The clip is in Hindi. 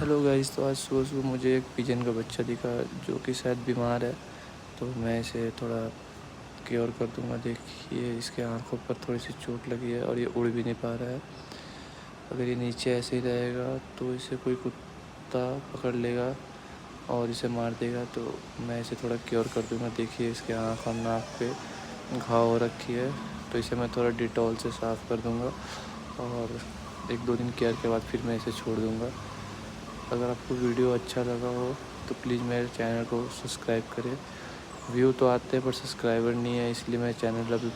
हेलो गाइस, तो आज सुबह सुबह मुझे एक पिजन का बच्चा दिखा जो कि शायद बीमार है। तो मैं इसे थोड़ा केयर कर दूंगा। देखिए, इसके आंखों पर थोड़ी सी चोट लगी है और ये उड़ भी नहीं पा रहा है। अगर ये नीचे ऐसे ही रहेगा तो इसे कोई कुत्ता पकड़ लेगा और इसे मार देगा। तो मैं इसे थोड़ा केयर कर दूंगा। देखिए, इसके आँख और नाक पे घाव हो रखी है, तो इसे मैं थोड़ा डिटॉल से साफ़ कर दूंगा और 1-2 दिन केयर के बाद फिर मैं इसे छोड़ दूंगा। अगर आपको वीडियो अच्छा लगा हो तो प्लीज़ मेरे चैनल को सब्सक्राइब करें। व्यू तो आते हैं पर सब्सक्राइबर नहीं है, इसलिए मेरा चैनल अभी